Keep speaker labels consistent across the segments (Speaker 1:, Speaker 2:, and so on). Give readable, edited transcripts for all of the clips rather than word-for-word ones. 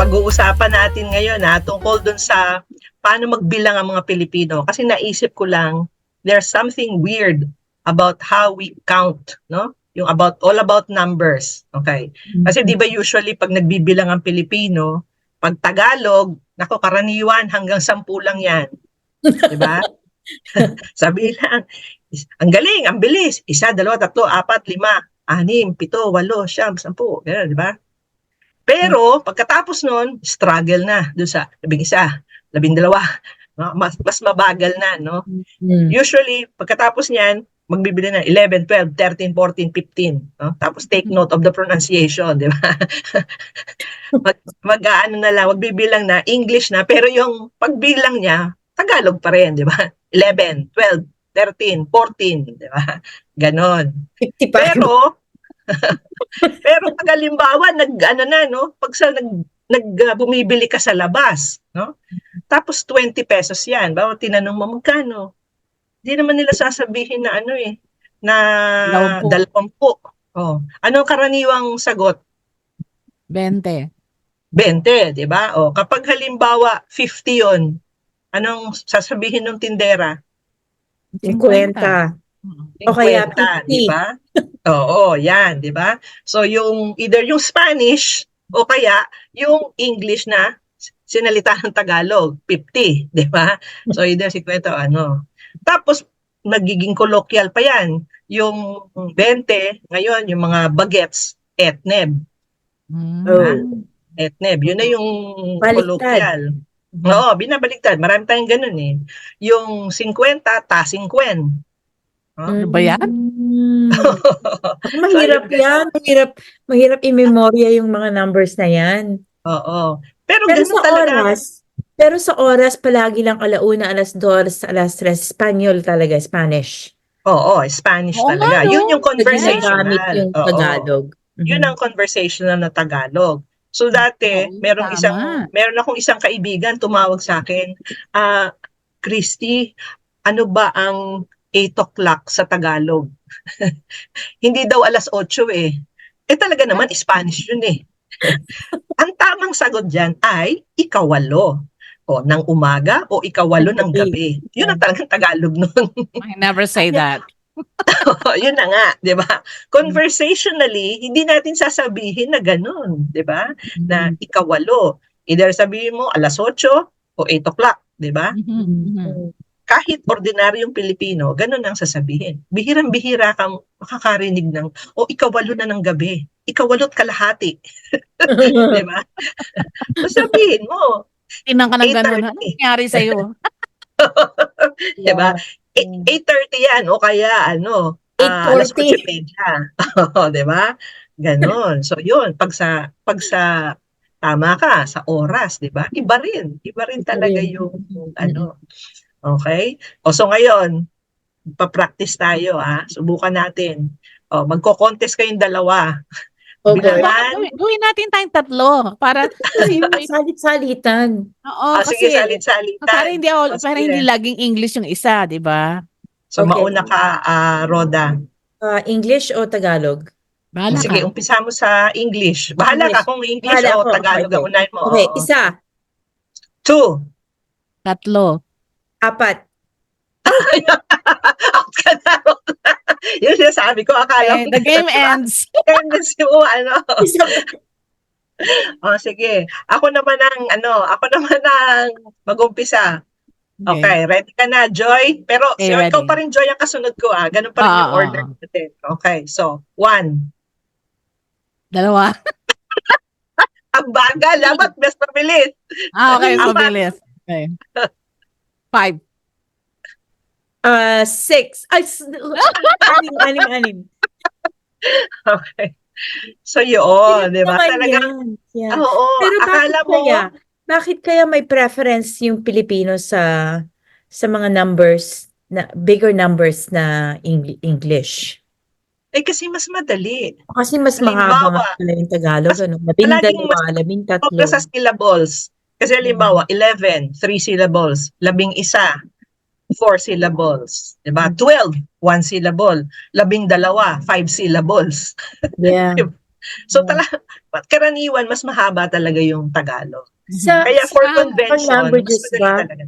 Speaker 1: pag-uusapan natin ngayon tungkol dun sa paano magbilang ang mga Pilipino. Kasi naisip ko lang, there's something weird about how we count, no? Yung all about numbers. Okay. Kasi di ba usually pag nagbibilang ang Pilipino, pag Tagalog, nako karaniwan hanggang 10 lang yan. Di ba? Sabi lang, ang galing, ang bilis. 1, 2, 3, 4, 5, 6, 7, 8, 9, 10, 10. Ganun, di ba? Pero pagkatapos nun, struggle na doon sa 11, 12. Mas mabagal na, no? Usually, pagkatapos niyan, magbibili na 11, 12, 13, 14, 15. No? Tapos take note of the pronunciation, di ba? Mag-ano na lang, magbibilang na, English na, pero yung pagbilang niya, Tagalog pa rin, di ba? 11, 12, 13, 14, di ba? Ganon.
Speaker 2: 55.
Speaker 1: Pero pag halimbawa bumibili ka sa labas, no? Tapos 20 pesos 'yan. Bawa tinanong mo magkano? Hindi naman nila sasabihin na na 20. Oh. Anong karaniwang sagot?
Speaker 3: 20.
Speaker 1: 20, 'di ba? Oh, kapag halimbawa 50 'yon, anong sasabihin ng tindera?
Speaker 2: 50. O kaya
Speaker 1: 50, 'di ba? Oo, yan, di ba? So either yung Spanish o kaya yung English na sinalita ng Tagalog, 50, di ba? So either 50 o ano. Tapos nagiging colloquial pa yan. Yung 20, ngayon yung mga bagets, etneb. Etneb, yun na yung colloquial. Oo, binabaliktad. Marami tayong ganun eh. Yung 50, tasingkwen.
Speaker 3: Ano ba yan?
Speaker 2: Mahirap yan. Mahirap i-memorya yung mga numbers na yan.
Speaker 1: Oo. Pero ganun talaga.
Speaker 2: Pero sa oras, palagi lang 1:00, 2:00, 3:00, Espanyol talaga, Spanish.
Speaker 1: Oo, Spanish talaga. Yun yung conversational.
Speaker 2: Yung Tagalog.
Speaker 1: Yun ang conversational na Tagalog. So dati, meron akong isang kaibigan tumawag sa akin, Christy, ano ba ang 8 o'clock sa Tagalog? Hindi daw 8:00 eh. Talaga naman, Spanish yun eh. Ang tamang sagot dyan ay 8:00. O, ng umaga o 8:00 ng gabi. Yun ang talagang Tagalog nun.
Speaker 3: I never say that.
Speaker 1: Yun na nga, di ba? Conversationally, hindi natin sasabihin na ganun, di ba? Na 8:00. Either sabihin mo 8:00 o 8 o'clock, di ba? Kahit ordinaryong Pilipino, ganun ang sasabihin. Bihirang-bihira kang makakarinig ng, 8:00 na ng gabi. 8:08. Di ba? So sabihin mo,
Speaker 3: Tinang ka ng ganun. Ano nangyari sa'yo?
Speaker 1: Di ba? 8:30 yan o kaya 8:40. Di ba? Ganon. So yun, pag sa tama ka sa oras, di ba? Iba rin talaga yung Okay? So ngayon, pa-practice tayo Subukan natin. Magko-contest kayong dalawa. Bilangan.
Speaker 3: Gawin natin tayong 3 para
Speaker 2: salit-salitan.
Speaker 3: Oo,
Speaker 1: sige,
Speaker 3: kasi
Speaker 1: salit-salitan.
Speaker 3: para hindi laging English yung isa, di ba?
Speaker 1: So mauna ka, Roda.
Speaker 2: English o Tagalog?
Speaker 3: Bahala
Speaker 1: Sige,
Speaker 3: ka.
Speaker 1: umpisa mo sa English. Bahala ka kung English o Tagalog ang unahin mo.
Speaker 2: Okay, 1.
Speaker 1: 2.
Speaker 3: 3.
Speaker 2: 4.
Speaker 1: Yun sinasabi ko, akala ko.
Speaker 3: The game ends.
Speaker 1: Sige. Ako naman ang mag-umpisa. Okay, ready ka na, Joy? Pero ikaw pa rin, Joy, ang kasunod ko Ganun pa rin yung order natin. Okay, so 1.
Speaker 3: 2.
Speaker 1: Ang bagal, dapat best mabilis.
Speaker 3: Okay, mabilis. Okay. 5.
Speaker 2: 6. Ay, 6.
Speaker 1: Okay. So yun, di ba? Talagang, oo,
Speaker 2: pero
Speaker 1: akala mo,
Speaker 2: bakit kaya may preference yung Pilipino sa mga numbers, bigger numbers na English?
Speaker 1: Kasi mas madali.
Speaker 2: Kasi mas mahaba yung Tagalog, 12, 13.
Speaker 1: Sa syllables. Kasi halimbawa, 11, 3 syllables. 11, 4 syllables. Diba? 12, 1 syllable. 12, 5 syllables.
Speaker 2: Yeah.
Speaker 1: So karaniwan mas mahaba talaga yung Tagalog.
Speaker 2: Sa
Speaker 1: Kaya for
Speaker 3: Ah,
Speaker 2: ibang
Speaker 1: convention, mas
Speaker 2: languages
Speaker 1: madali
Speaker 2: ba?
Speaker 1: talaga.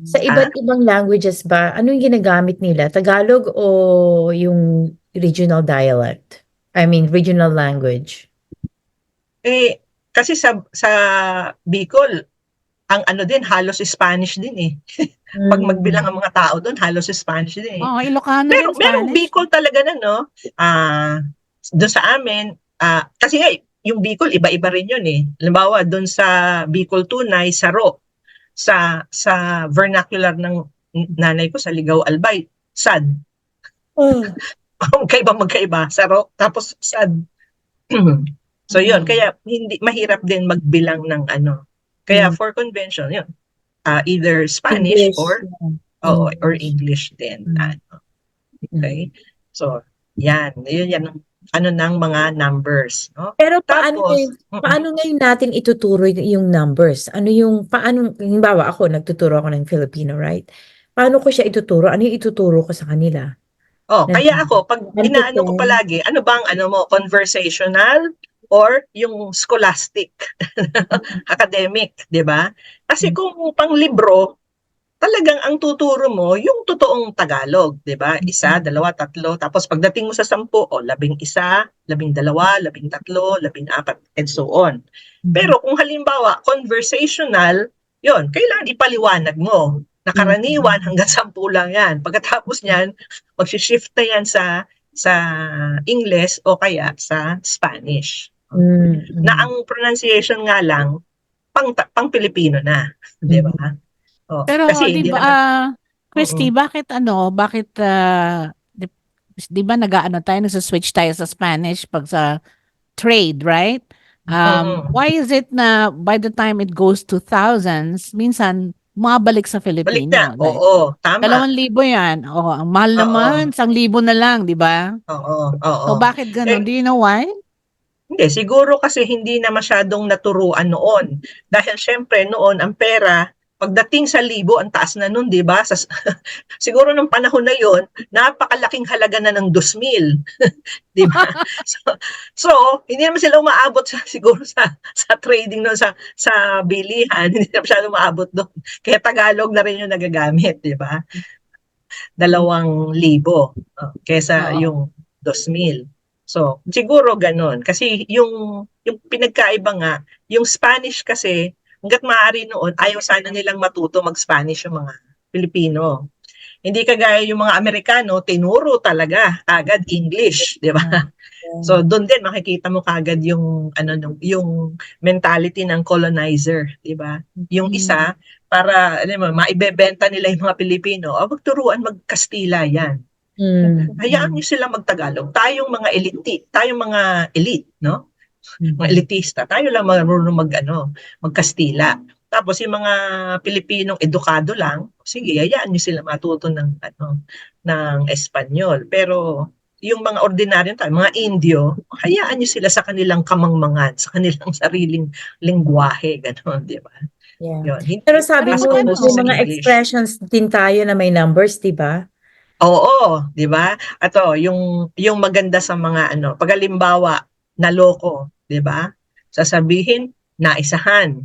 Speaker 2: Sa iba't ibang languages ba, ano yung ginagamit nila? Tagalog o yung regional dialect? I mean, regional language.
Speaker 1: Eh, kasi sa Bicol, ang ano din, halos Spanish din eh. Pag magbilang ang mga tao doon, halos Spanish din eh.
Speaker 3: Oo, Ilocano
Speaker 1: Pero
Speaker 3: din,
Speaker 1: merong
Speaker 3: Spanish.
Speaker 1: Bicol talaga na, no? Doon sa amin, kasi nga, yung Bicol, iba-iba rin yun eh. Halimbawa, doon sa Bicol Tunay, Saro, sa vernacular ng nanay ko sa Ligaw Albay, sad.
Speaker 2: Oh.
Speaker 1: Magkaiba, Saro, tapos sad. So yun, kaya hindi mahirap din magbilang ng ano. Kaya for convention, yun. Either Spanish
Speaker 2: English.
Speaker 1: or
Speaker 2: English.
Speaker 1: English din.
Speaker 2: Mm.
Speaker 1: Okay? So, yan. Yan ang ano ng mga numbers, no?
Speaker 2: Pero
Speaker 1: Tapos,
Speaker 2: paano ngayon natin ituturo yung numbers? Paano, halimbawa ako, nagtuturo ako ng Filipino, right? Paano ko siya ituturo? Ano yung ituturo ko sa kanila?
Speaker 1: kaya ako, pag
Speaker 2: 1 to
Speaker 1: inaano ko
Speaker 2: 10.
Speaker 1: palagi, ano bang ano mo, conversational or yung scholastic, academic, di ba? Kasi kung pang libro, talagang ang tuturo mo yung totoong Tagalog, 'di ba? 1, 2, 3, tapos pagdating mo sa 10, 11, 12, 13, 14, and so on. Pero kung halimbawa conversational, 'yon, kailangan ipaliwanag mo. Nakaraniwan hanggang 10 lang 'yan. Pagkatapos niyan, magshi-shift na 'yan sa English o kaya sa Spanish. Na ang pronunciation nga lang pang Pilipino na, 'di ba?
Speaker 3: Pero
Speaker 1: Kasi
Speaker 3: di
Speaker 1: hindi
Speaker 3: ba,
Speaker 1: naman
Speaker 3: Christy, bakit di ba nag-aano tayo, nagsa-switch tayo sa Spanish pag sa trade, right? Why is it na by the time it goes to thousands, minsan mabalik sa
Speaker 1: balik na.
Speaker 3: Filipino? Like,
Speaker 1: Oo, tama.
Speaker 3: 2,000 yan. Oh, ang mahal
Speaker 1: Oo,
Speaker 3: naman, 1,000 na lang, di ba?
Speaker 1: oo.
Speaker 3: So, bakit
Speaker 1: Eh,
Speaker 3: ganun? Do you know why?
Speaker 1: hindi, siguro kasi hindi na masyadong naturuan noon. Dahil syempre noon ang pera, pagdating sa libo, ang taas na noon, di ba? Siguro nung panahon na yon, napakalaking halaga na ng 2,000. Di ba? So, so, hindi naman sila umaabot siguro sa trading no, sa bilihan, hindi na masyadong umaabot doon. Kaya Tagalog na rin yung nagagamit, di ba? 2,000 kesa
Speaker 3: Oo.
Speaker 1: yung 2,000. So, siguro ganun. Kasi yung pinagkaiba nga, yung Spanish kasi, hanggat maaari noon, ayaw sana nilang matuto mag-Spanish yung mga Pilipino. Hindi kagaya yung mga Amerikano, tinuro talaga agad English, di ba? So doon din makikita mo kagad yung yung mentality ng colonizer, 'di ba? Yung isa para alam mo maibebenta nila yung mga Pilipino, magturuan mag-Kastila 'yan. Hayaan niyo sila mag-Tagalog. Tayong mga elite, no? Mga elitista, tayo lang marunong mag-Kastila. Tapos yung mga Pilipinong edukado lang, sige, hayaan niyo sila matuto ng Espanyol. Pero yung mga ordinaryo tayo, mga Indio, hayaan niyo sila sa kanilang kamangmangan, sa kanilang sariling lengguwahe, gano'n, di ba?
Speaker 2: Yeah.
Speaker 1: Yun.
Speaker 2: Pero sabi
Speaker 1: As
Speaker 2: mo,
Speaker 1: opposed
Speaker 2: may
Speaker 1: sa
Speaker 2: mga
Speaker 1: English.
Speaker 2: expressions din tayo na may numbers, di ba?
Speaker 1: Oo, 'di ba? Ato, yung maganda sa mga pag halimbawa naloko, 'di ba? Sasabihin naisahan.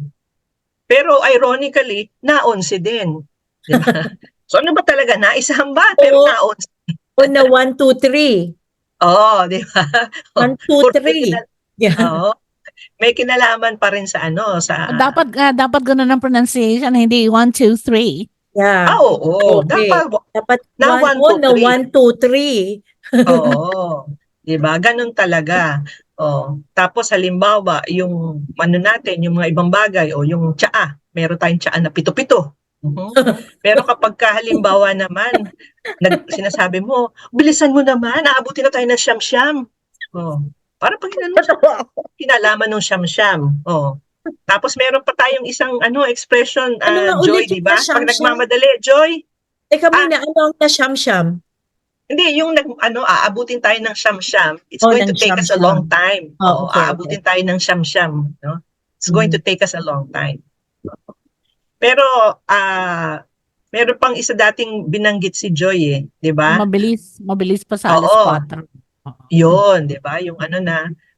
Speaker 1: Pero ironically, naonsi din, 'di ba? So ano ba talaga naisahan ba pero
Speaker 2: Oo.
Speaker 1: naonsi?
Speaker 2: O na 1, 2, 3.
Speaker 1: Oo, 'di ba?
Speaker 2: 1, 2, 3. Yeah.
Speaker 1: Oo. May kinalaman pa rin sa
Speaker 3: Dapat ganun ang pronunciation, hindi 1, 2, 3.
Speaker 2: Yeah.
Speaker 1: oo,
Speaker 2: Okay. Dapat
Speaker 1: na 1, 2,
Speaker 2: na 1, 2, 3.
Speaker 1: Oo. 'Di ba? Ganun talaga. Tapos halimbawa, yung natin, yung mga ibang bagay o yung tsaa, meron tayong tsaa na pito-pito. Pero kapag halimbawa naman, sinasabi mo, bilisan mo naman, aabutin na tayo ng siyam-siyam. Para pag kinalaman ng siyam-siyam. Tapos meron pa tayong isang expression,
Speaker 2: Ano nga
Speaker 1: Joy,
Speaker 2: ulit
Speaker 1: di
Speaker 2: yung
Speaker 1: ba? Pag
Speaker 2: na-siyam-siyam?
Speaker 1: nagmamadali, Joy,
Speaker 2: Teka muna, ano ang na-siyam-siyam?
Speaker 1: hindi, yung aabutin tayo ng siyam-siyam, it's
Speaker 2: Oh,
Speaker 1: going to
Speaker 2: ng
Speaker 1: take us a
Speaker 2: siyam-siyam.
Speaker 1: long time.
Speaker 2: Oh, okay.
Speaker 1: Aabutin tayo ng siyam-siyam, no? It's going to take us a long time. Pero, meron pang isa dating binanggit si Joy, 'di ba?
Speaker 3: Mabilis pa sa alas
Speaker 1: Oo.
Speaker 3: 4.
Speaker 1: Yun, 'di ba? Yung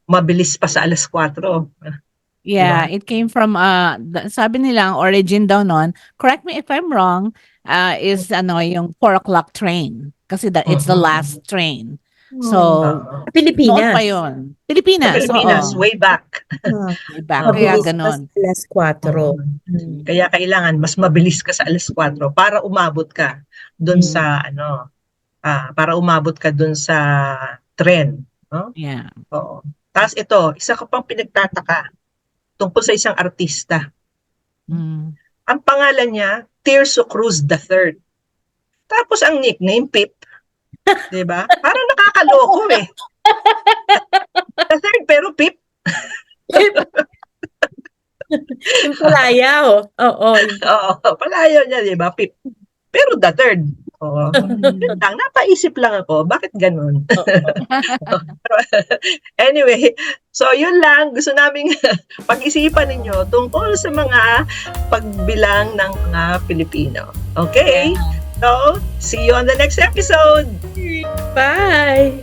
Speaker 1: mabilis pa sa alas 4.
Speaker 3: Yeah, it came from sabi nila ang origin daw nun, correct me if I'm wrong, is yung 4 o'clock train. Kasi it's the last train. So, noon
Speaker 2: Pilipinas.
Speaker 3: pa yun.
Speaker 1: Sa
Speaker 3: Pilipinas,
Speaker 1: Pilipinas,
Speaker 3: oo.
Speaker 1: way back.
Speaker 3: Way back, kaya
Speaker 2: Mabilis pa
Speaker 3: ganon.
Speaker 2: sa alas 4.
Speaker 1: Kaya kailangan mas mabilis ka sa alas 4 para umabot ka doon sa para umabot ka doon sa tren, no?
Speaker 3: Yeah.
Speaker 1: Oo. Tapos ito, isa ka pang pinagtataka tungkol sa isang artista.
Speaker 3: Mm.
Speaker 1: Ang pangalan niya, Tirso Cruz III. Tapos ang nickname, Pip. 'Di ba? Parang nakakaloko eh. The third pero Pip.
Speaker 2: Yung palayaw. Oo.
Speaker 1: Oo, palayo niya, 'di ba? Pip. Pero the third. Oo. Yun lang, napaisip lang ako, bakit ganun? Anyway, so yun lang, gusto naming pag-isipan ninyo tungkol sa mga pagbilang ng mga Pilipino. Okay? So, see you on the next episode!
Speaker 2: Bye!